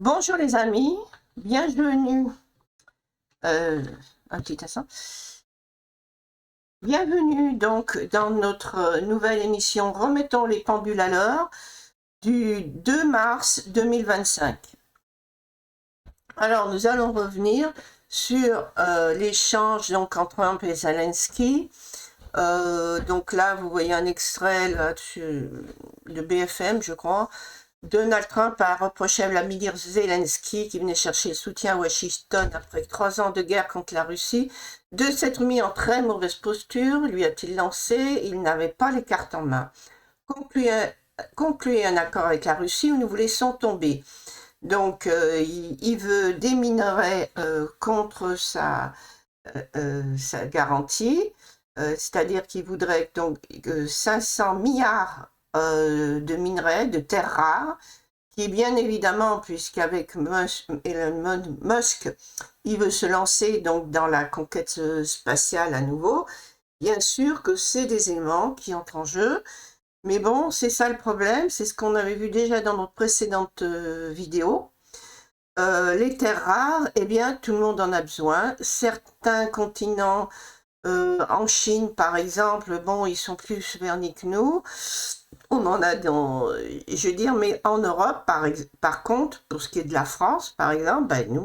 Bonjour les amis, bienvenue, un petit instant, bienvenue donc dans notre nouvelle émission Remettons les pendules à l'heure du 2 mars 2025. Alors nous allons revenir sur l'échange donc entre Trump et Zelensky. Donc là vous voyez un extrait là, de BFM je crois. Donald Trump a reproché à Vladimir Zelensky, qui venait chercher le soutien à Washington après 3 ans de guerre contre la Russie, de s'être mis en très mauvaise posture, lui a-t-il lancé. Il n'avait pas les cartes en main. Concluez un accord avec la Russie ou nous vous laissons tomber. Donc, il veut des minerais contre sa garantie, c'est-à-dire qu'il voudrait donc 500 milliards de minerais, de terres rares, qui bien évidemment, puisqu'avec Elon Musk, il veut se lancer donc dans la conquête spatiale à nouveau, bien sûr que c'est des éléments qui entrent en jeu, mais bon, c'est ça le problème, c'est ce qu'on avait vu déjà dans notre précédente vidéo. Les terres rares, eh bien, tout le monde en a besoin. Certains continents, en Chine par exemple, bon, ils sont plus vernis que nous. On en a dans, je veux dire, mais en Europe, par contre, pour ce qui est de la France, par exemple, ben nous,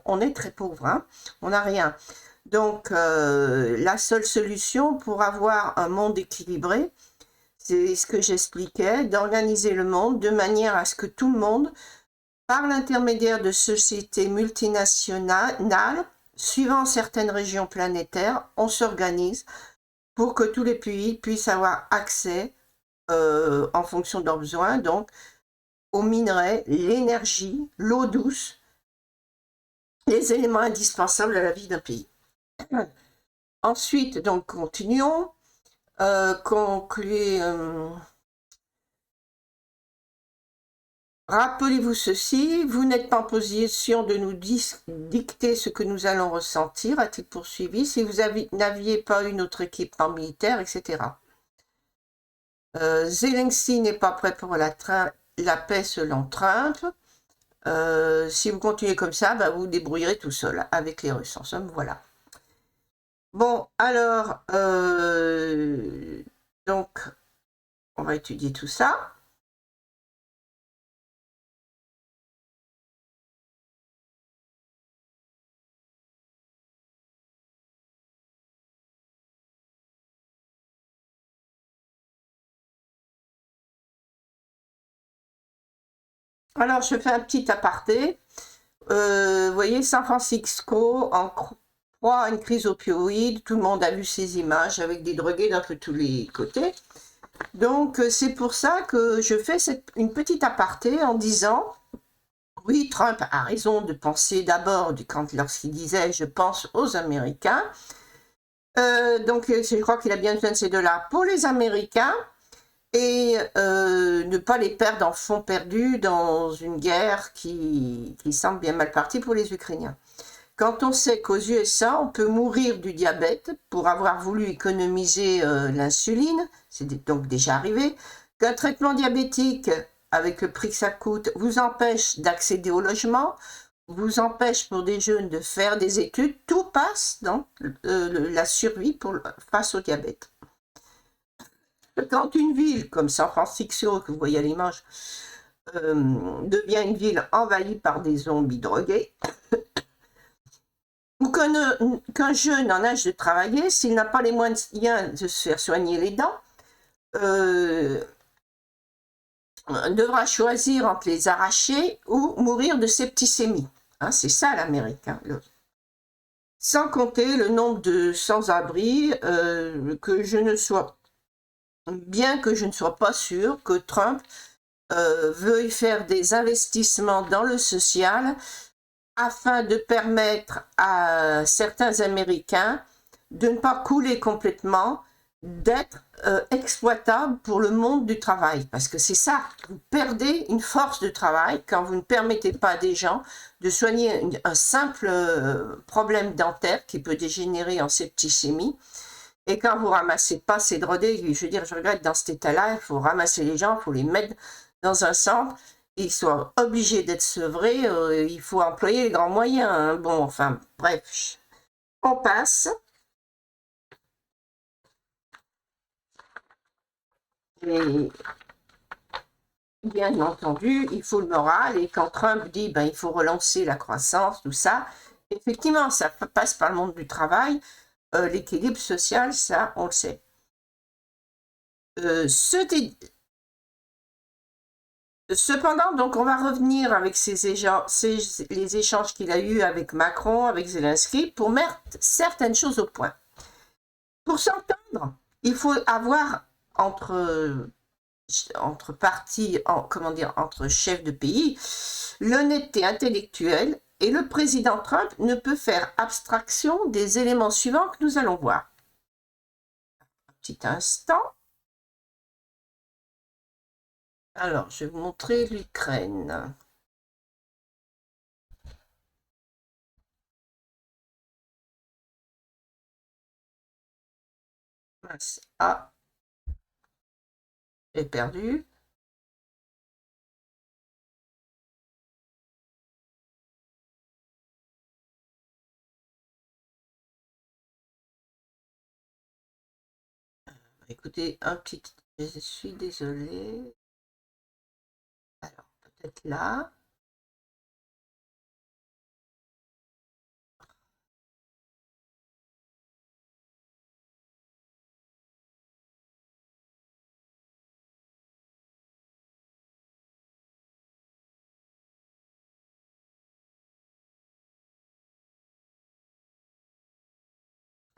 on est très pauvres, hein, on n'a rien. Donc, la seule solution pour avoir un monde équilibré, c'est ce que j'expliquais, d'organiser le monde de manière à ce que tout le monde, par l'intermédiaire de sociétés multinationales, suivant certaines régions planétaires, on s'organise pour que tous les pays puissent avoir accès, en fonction de leurs besoins, donc aux minerais, l'énergie, l'eau douce, les éléments indispensables à la vie d'un pays. Ensuite, donc, continuons. Concluez. Rappelez-vous ceci, vous n'êtes pas en position de nous dicter ce que nous allons ressentir, a-t-il poursuivi, si vous n'aviez pas une autre équipement militaire, etc. Zelensky n'est pas prêt pour la paix selon Trump. Si vous continuez comme ça, bah, vous vous débrouillerez tout seul avec les Russes. En somme, voilà. Bon, alors, donc, on va étudier tout ça. Alors, je fais un petit aparté. Vous voyez, San Francisco, en proie à une crise opioïde, tout le monde a vu ces images avec des drogués d'un peu tous les côtés. Donc, c'est pour ça que je fais une petite aparté en disant, oui, Trump a raison de penser d'abord, lorsqu'il disait « je pense aux Américains », donc je crois qu'il a bien besoin de ces $2 pour les Américains, et ne pas les perdre en fond perdu dans une guerre qui semble bien mal partie pour les Ukrainiens. Quand on sait qu'aux USA, on peut mourir du diabète pour avoir voulu économiser l'insuline, c'est donc déjà arrivé, qu'un traitement diabétique, avec le prix que ça coûte, vous empêche d'accéder au logement, vous empêche pour des jeunes de faire des études, tout passe dans la survie face au diabète. Quand une ville comme San Francisco, que vous voyez à l'image, devient une ville envahie par des zombies drogués, ou qu'un jeune en âge de travailler, s'il n'a pas les moyens de se faire soigner les dents, devra choisir entre les arracher ou mourir de septicémie. Hein, c'est ça l'Amérique. Hein, sans compter le nombre de sans-abri, bien que je ne sois pas sûre que Trump veuille faire des investissements dans le social afin de permettre à certains Américains de ne pas couler complètement, d'être exploitables pour le monde du travail. Parce que c'est ça, vous perdez une force de travail quand vous ne permettez pas à des gens de soigner un simple problème dentaire qui peut dégénérer en septicémie. Et quand vous ramassez pas ces drogués, je veux dire, je regrette dans cet état-là, il faut ramasser les gens, il faut les mettre dans un centre il soit obligé d'être sevré, il faut employer les grands moyens, hein. Bon, enfin, bref, on passe. Et bien entendu, il faut le moral, et quand Trump dit ben, il faut relancer la croissance, tout ça, effectivement, ça passe par le monde du travail, l'équilibre social, ça, on le sait. Cependant, donc, on va revenir avec les échanges qu'il a eus avec Macron, avec Zelensky, pour mettre certaines choses au point. Pour s'entendre, il faut avoir entre partis, comment dire, entre chefs de pays, l'honnêteté intellectuelle, et le président Trump ne peut faire abstraction des éléments suivants que nous allons voir. Un petit instant. Alors, je vais vous montrer l'Ukraine. Ah, j'ai perdu. Écoutez, je suis désolée. Alors, peut-être là.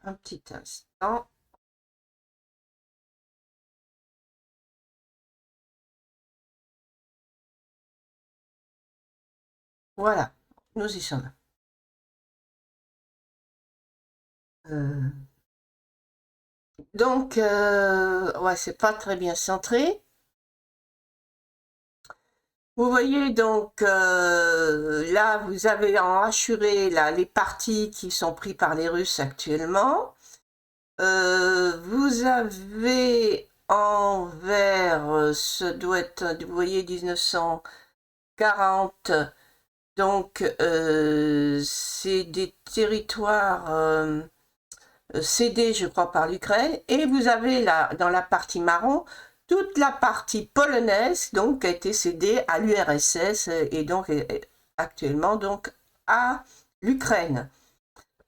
Un petit instant. Voilà, nous y sommes. Donc, ouais, c'est pas très bien centré. Vous voyez donc là, vous avez en assuré là, les partis qui sont pris par les Russes actuellement. Vous avez en vert, ce doit être, vous voyez, 1940. Donc, c'est des territoires cédés, je crois, par l'Ukraine. Et vous avez là, dans la partie marron, toute la partie polonaise, donc, a été cédée à l'URSS et donc actuellement donc à l'Ukraine.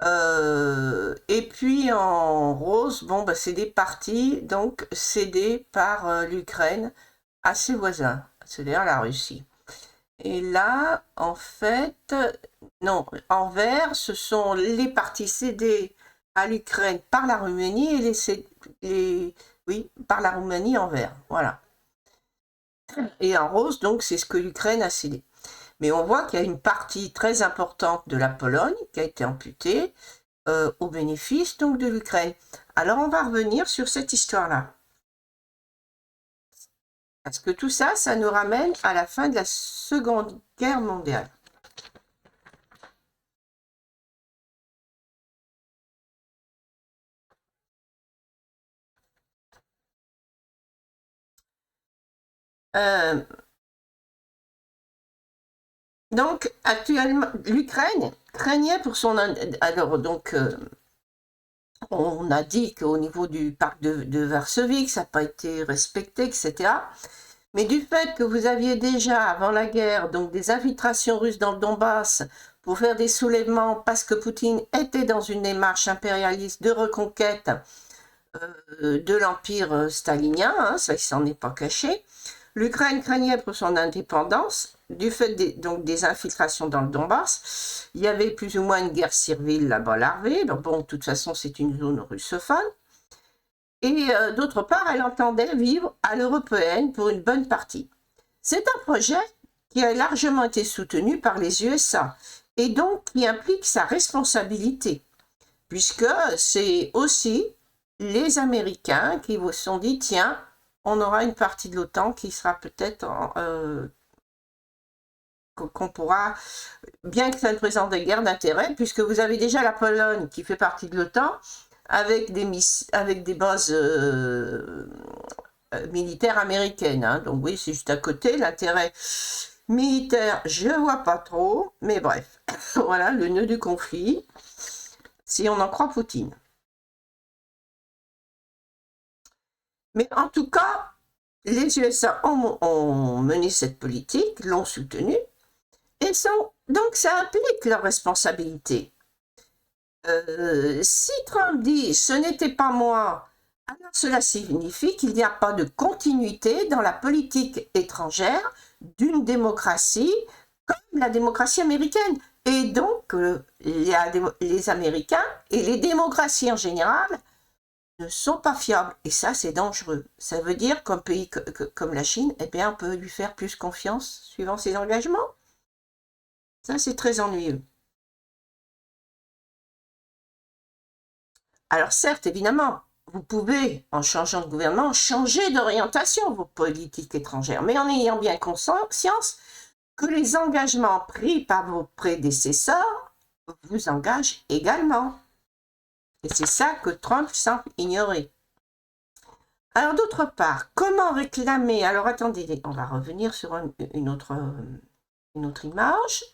Et puis en rose, bon, bah, c'est des parties donc cédées par l'Ukraine à ses voisins, c'est-à-dire la Russie. Et là, en fait, non, en vert, ce sont les parties cédées à l'Ukraine par la Roumanie et oui, par la Roumanie en vert, voilà. Et en rose, donc, c'est ce que l'Ukraine a cédé. Mais on voit qu'il y a une partie très importante de la Pologne qui a été amputée au bénéfice donc de l'Ukraine. Alors on va revenir sur cette histoire-là. Parce que tout ça, ça nous ramène à la fin de la Seconde Guerre mondiale. Donc actuellement, l'Ukraine craignait pour son... Alors donc, on a dit qu'au niveau du parc de Varsovie, que ça n'a pas été respecté, etc. Mais du fait que vous aviez déjà, avant la guerre, donc des infiltrations russes dans le Donbass pour faire des soulèvements parce que Poutine était dans une démarche impérialiste de reconquête de l'empire stalinien, hein, ça il s'en est pas caché. L'Ukraine craignait pour son indépendance, du fait donc des infiltrations dans le Donbass. Il y avait plus ou moins une guerre civile là-bas larvée, donc bon, de toute façon c'est une zone russophone. Et d'autre part, elle entendait vivre à l'européenne pour une bonne partie. C'est un projet qui a largement été soutenu par les USA et donc qui implique sa responsabilité, puisque c'est aussi les Américains qui vous sont dit, tiens, on aura une partie de l'OTAN qui sera peut-être qu'on pourra, bien que ça ne présente des guerres d'intérêt, puisque vous avez déjà la Pologne qui fait partie de l'OTAN, avec des bases militaires américaines. Hein. Donc oui, c'est juste à côté. L'intérêt Militaire, je vois pas trop, mais bref, voilà le nœud du conflit, si on en croit Poutine. Mais en tout cas, les USA ont mené cette politique, l'ont soutenue, et donc ça implique leur responsabilité. Si Trump dit « ce n'était pas moi », alors cela signifie qu'il n'y a pas de continuité dans la politique étrangère d'une démocratie comme la démocratie américaine. Et donc, les Américains et les démocraties en général ne sont pas fiables. Et ça, c'est dangereux. Ça veut dire qu'un pays comme la Chine, eh bien, on peut lui faire plus confiance suivant ses engagements. Ça, c'est très ennuyeux. Alors certes, évidemment, vous pouvez, en changeant de gouvernement, changer d'orientation vos politiques étrangères, mais en ayant bien conscience que les engagements pris par vos prédécesseurs vous engagent également. Et c'est ça que Trump semble ignorer. Alors d'autre part, comment réclamer... Alors attendez, on va revenir sur une autre image.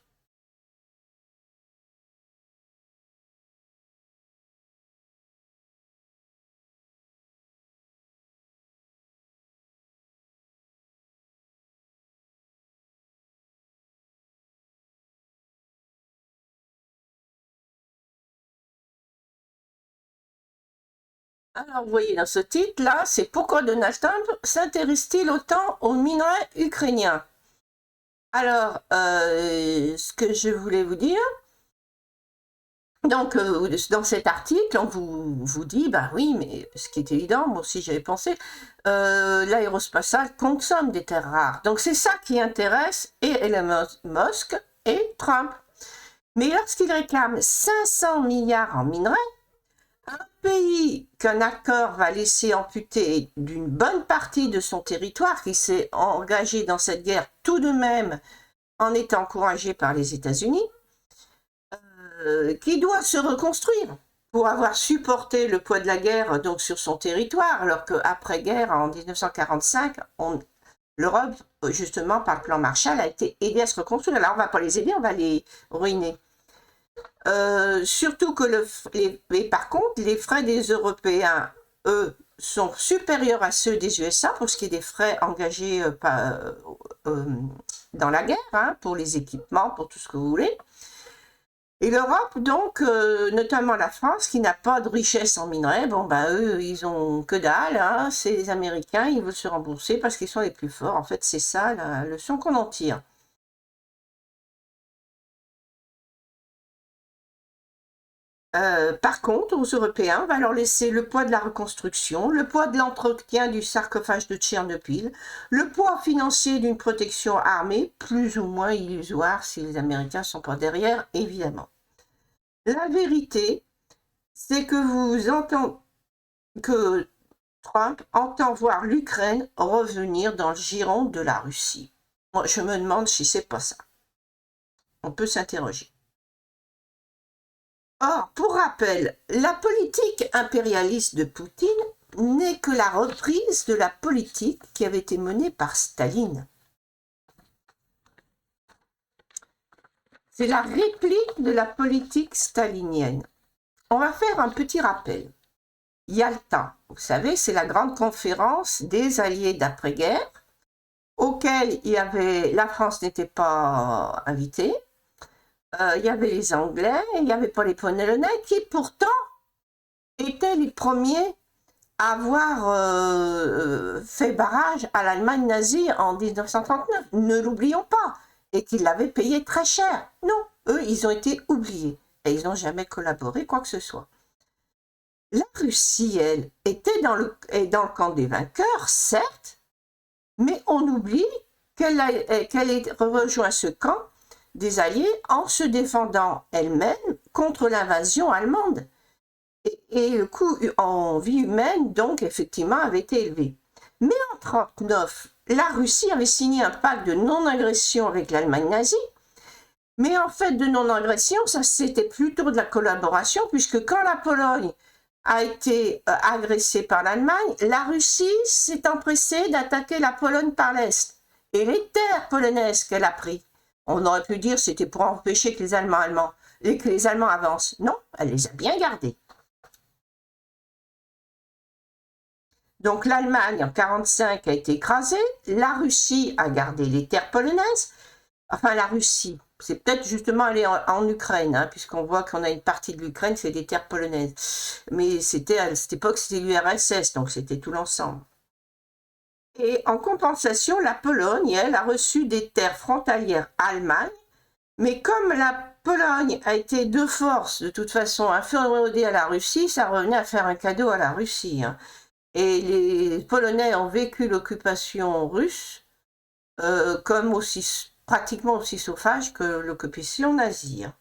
Alors, vous voyez dans ce titre-là, c'est pourquoi Donald Trump s'intéresse-t-il autant aux minerais ukrainiens? Alors, ce que je voulais vous dire, donc dans cet article, on vous dit, bah oui, mais ce qui est évident, moi aussi j'avais pensé, l'aérospatiale consomme des terres rares. Donc c'est ça qui intéresse et Elon Musk et Trump. Mais lorsqu'il réclame 500 milliards en minerais, un pays qu'un accord va laisser amputer d'une bonne partie de son territoire, qui s'est engagé dans cette guerre tout de même en étant encouragé par les États-Unis, qui doit se reconstruire pour avoir supporté le poids de la guerre donc sur son territoire, alors qu'après-guerre, en 1945, l'Europe, justement par le plan Marshall, a été aidée à se reconstruire. Alors on ne va pas les aider, on va les ruiner. Surtout que par contre, les frais des Européens, eux, sont supérieurs à ceux des USA pour ce qui est des frais engagés dans la guerre, hein, pour les équipements, pour tout ce que vous voulez. Et l'Europe, donc, notamment la France, qui n'a pas de richesse en minerais, bon, bah, eux, ils ont que dalle, hein, c'est les Américains, ils veulent se rembourser parce qu'ils sont les plus forts. En fait, c'est ça la leçon qu'on en tire. Par contre, aux Européens, on va leur laisser le poids de la reconstruction, le poids de l'entretien du sarcophage de Tchernobyl, le poids financier d'une protection armée, plus ou moins illusoire si les Américains ne sont pas derrière, évidemment. La vérité, c'est que Trump entend voir l'Ukraine revenir dans le giron de la Russie. Moi, je me demande si c'est pas ça. On peut s'interroger. Or, pour rappel, la politique impérialiste de Poutine n'est que la reprise de la politique qui avait été menée par Staline. C'est la réplique de la politique stalinienne. On va faire un petit rappel. Yalta, vous savez, c'est la grande conférence des alliés d'après-guerre, auquel la France n'était pas invitée. Il y avait les Anglais, il n'y avait pas les Polonais, qui pourtant étaient les premiers à avoir fait barrage à l'Allemagne nazie en 1939. Ne l'oublions pas. Et qu'ils l'avaient payé très cher. Non, eux, ils ont été oubliés. Et ils n'ont jamais collaboré, quoi que ce soit. La Russie, elle, était dans le camp des vainqueurs, certes, mais on oublie qu'elle ait rejoint ce camp des Alliés en se défendant elle-même contre l'invasion allemande. Et le coût en vie humaine, donc, effectivement, avait été élevé. Mais en 1939, la Russie avait signé un pacte de non-agression avec l'Allemagne nazie. Mais en fait, de non-agression, ça c'était plutôt de la collaboration, puisque quand la Pologne a été agressée par l'Allemagne, la Russie s'est empressée d'attaquer la Pologne par l'Est. et les terres polonaises qu'elle a prises. On aurait pu dire que c'était pour empêcher que les Allemands avancent. Non, elle les a bien gardées. Donc l'Allemagne en 1945 a été écrasée, la Russie a gardé les terres polonaises, enfin la Russie, c'est peut-être justement aller en Ukraine, hein, puisqu'on voit qu'on a une partie de l'Ukraine, c'est des terres polonaises. Mais c'était à cette époque, c'était l'URSS, donc c'était tout l'ensemble. Et en compensation, la Pologne, elle, a reçu des terres frontalières allemandes, mais comme la Pologne a été de force, de toute façon, inféodée à la Russie, ça revenait à faire un cadeau à la Russie. Hein. Et les Polonais ont vécu l'occupation russe comme aussi, pratiquement aussi sauvage que l'occupation nazie. Hein.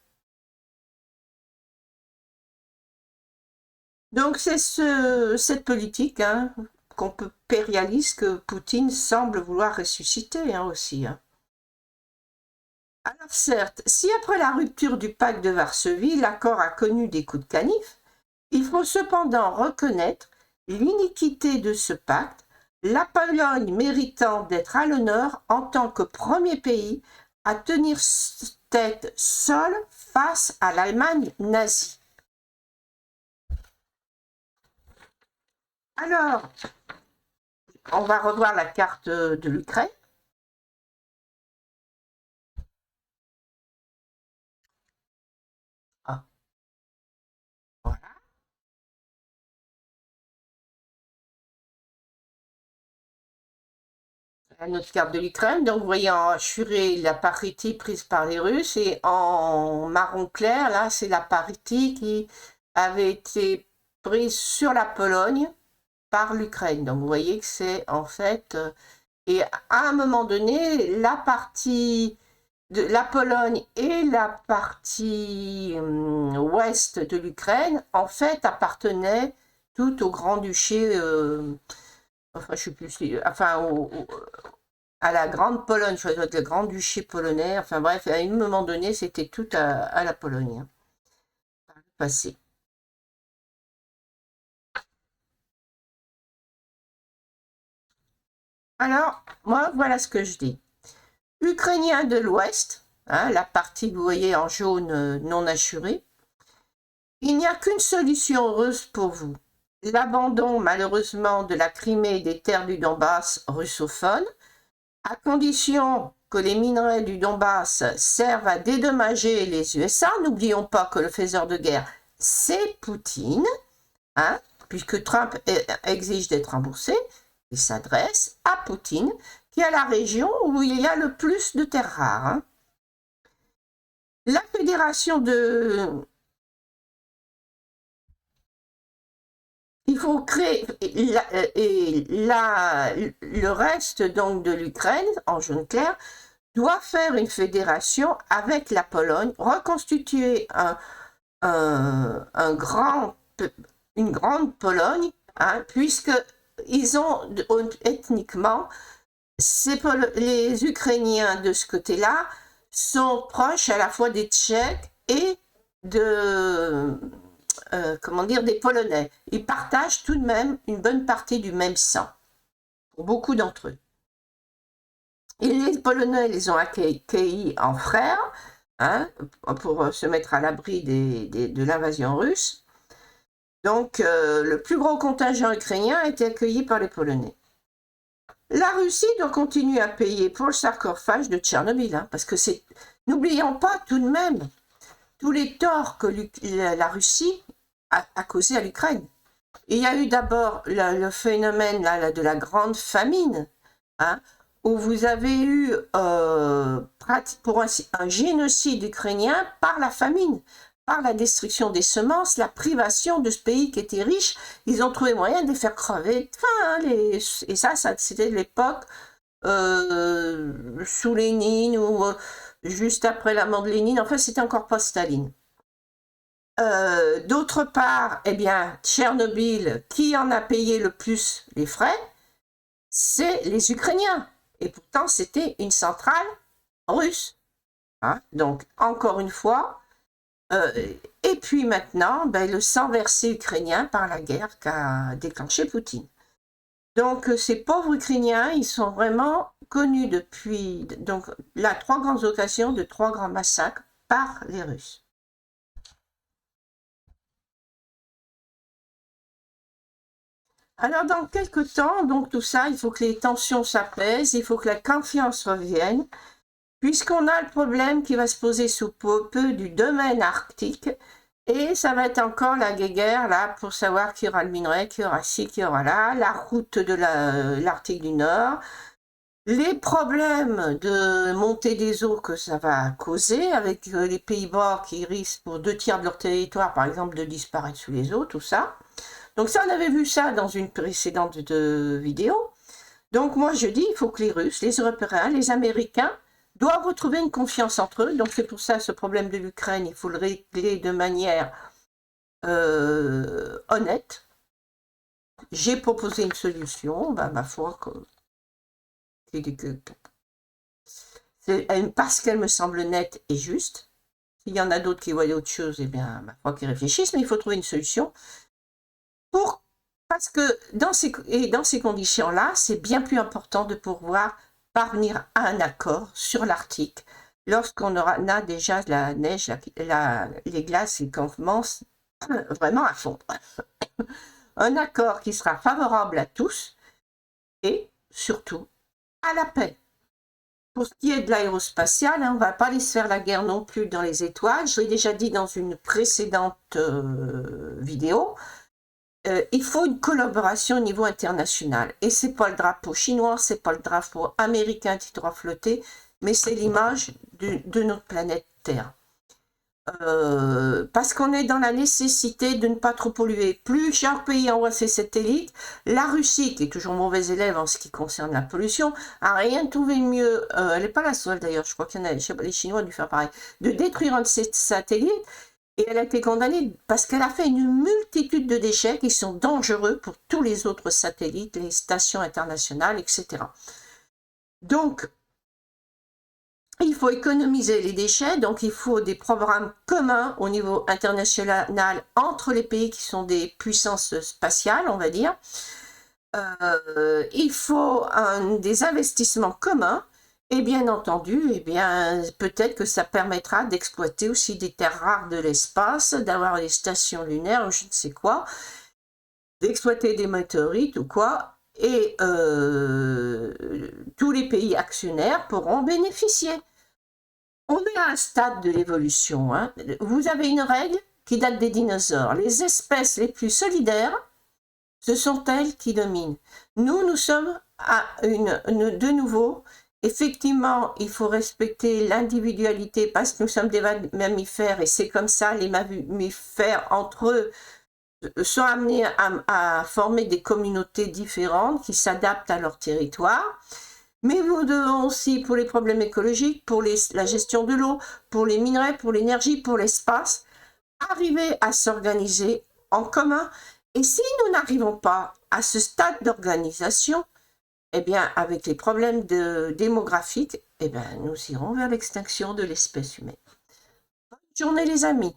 Donc c'est cette politique hein, impérialiste que Poutine semble vouloir ressusciter hein, aussi. Hein. Alors certes, si après la rupture du pacte de Varsovie, l'accord a connu des coups de canif, il faut cependant reconnaître l'iniquité de ce pacte, la Pologne méritant d'être à l'honneur en tant que premier pays à tenir tête seul face à l'Allemagne nazie. Alors, on va revoir la carte de l'Ukraine. Ah, voilà. Notre carte de l'Ukraine. Donc, vous voyez en furet la parité prise par les Russes et en marron clair, là, c'est la parité qui avait été prise sur la Pologne par l'Ukraine. Donc, vous voyez que c'est en fait... et à un moment donné, la partie de la Pologne et la partie ouest de l'Ukraine, en fait, appartenaient tout au Grand-Duché... enfin, je sais plus si... Enfin, à la Grande Pologne, je crois que le Grand-Duché polonais, enfin bref, à un moment donné, c'était tout à la Pologne, hein, par le passé. Alors, moi, voilà ce que je dis. Ukrainiens de l'Ouest, hein, la partie que vous voyez en jaune non assurée, il n'y a qu'une solution heureuse pour vous. L'abandon, malheureusement, de la Crimée et des terres du Donbass russophones, à condition que les minerais du Donbass servent à dédommager les USA. N'oublions pas que le faiseur de guerre, c'est Poutine, hein, puisque Trump exige d'être remboursé, il s'adresse à Poutine, qui est la région où il y a le plus de terres rares. Hein. La fédération de... Il faut créer... le reste donc de l'Ukraine, en jaune clair, doit faire une fédération avec la Pologne, reconstituer une grande Pologne, hein, puisque ils ont ethniquement, les Ukrainiens de ce côté-là sont proches à la fois des Tchèques et comment dire, des Polonais. Ils partagent tout de même une bonne partie du même sang, pour beaucoup d'entre eux. Et les Polonais les ont accueillis en frères, hein, pour se mettre à l'abri de l'invasion russe. Donc, le plus gros contingent ukrainien a été accueilli par les Polonais. La Russie doit continuer à payer pour le sarcophage de Tchernobyl, hein, parce que c'est... N'oublions pas tout de même tous les torts que la Russie a causés à l'Ukraine. Il y a eu d'abord le phénomène là, de la grande famine, hein, où vous avez eu pour un génocide ukrainien par la famine, par la destruction des semences, la privation de ce pays qui était riche. Ils ont trouvé moyen de les faire crever de faim. Hein, et ça c'était l'époque sous Lénine ou juste après la mort de Lénine. Enfin, c'était encore pas Staline. D'autre part, eh bien, Tchernobyl, qui en a payé le plus les frais, c'est les Ukrainiens. Et pourtant, c'était une centrale russe. Hein. Donc, encore une fois, et puis maintenant, ben, le sang versé ukrainien par la guerre qu'a déclenché Poutine. Donc, ces pauvres Ukrainiens, ils sont vraiment connus depuis donc, là, 3 grandes occasions de 3 grands massacres par les Russes. Alors, dans quelques temps, donc tout ça, il faut que les tensions s'apaisent, il faut que la confiance revienne, puisqu'on a le problème qui va se poser sous peu du domaine arctique, et ça va être encore la guéguerre, là, pour savoir qui aura le minerai, qui aura ci, qui aura là, la route de l'Arctique du Nord, les problèmes de montée des eaux que ça va causer, avec les Pays-Bas qui risquent pour 2 tiers de leur territoire, par exemple, de disparaître sous les eaux, tout ça. Donc ça, on avait vu ça dans une précédente vidéo. Donc moi, je dis, il faut que les Russes, les Européens, les Américains doivent retrouver une confiance entre eux. Donc c'est pour ça, ce problème de l'Ukraine, il faut le régler de manière honnête. J'ai proposé une solution, ma foi, parce qu'elle me semble nette et juste. S'il y en a d'autres qui voient autre chose, eh bien, ma foi, qu'ils réfléchissent, mais il faut trouver une solution. Parce que dans ces conditions-là, c'est bien plus important de pouvoir parvenir à un accord sur l'Arctique lorsqu'on a déjà la neige, les glaces qui commencent vraiment à fondre. Un accord qui sera favorable à tous et surtout à la paix. Pour ce qui est de l'aérospatiale, on ne va pas aller se faire la guerre non plus dans les étoiles. Je l'ai déjà dit dans une précédente vidéo. Il faut une collaboration au niveau international. Et c'est pas le drapeau chinois, c'est pas le drapeau américain qui doit flotter, mais c'est l'image de notre planète Terre. Parce qu'on est dans la nécessité de ne pas trop polluer. Plus chaque pays envoie ses satellites, la Russie, qui est toujours mauvais élève en ce qui concerne la pollution, a rien trouvé mieux, elle n'est pas la seule d'ailleurs, je crois qu'il y en a, les Chinois ont dû faire pareil, de détruire un de ces satellites. Et elle a été condamnée parce qu'elle a fait une multitude de déchets qui sont dangereux pour tous les autres satellites, les stations internationales, etc. Donc, il faut économiser les déchets, donc il faut des programmes communs au niveau international entre les pays qui sont des puissances spatiales, on va dire. Il faut des investissements communs. Et bien entendu, peut-être que ça permettra d'exploiter aussi des terres rares de l'espace, d'avoir des stations lunaires ou je ne sais quoi, d'exploiter des météorites ou quoi, et tous les pays actionnaires pourront bénéficier. On est à un stade de l'évolution. Hein. Vous avez une règle qui date des dinosaures. Les espèces les plus solidaires, ce sont elles qui dominent. Nous sommes de nouveau... Effectivement, il faut respecter l'individualité parce que nous sommes des mammifères et c'est comme ça, les mammifères entre eux sont amenés à former des communautés différentes qui s'adaptent à leur territoire. Mais nous devons aussi, pour les problèmes écologiques, pour la gestion de l'eau, pour les minerais, pour l'énergie, pour l'espace, arriver à s'organiser en commun. Et si nous n'arrivons pas à ce stade d'organisation, eh bien, avec les problèmes démographiques, nous irons vers l'extinction de l'espèce humaine. Bonne journée les amis.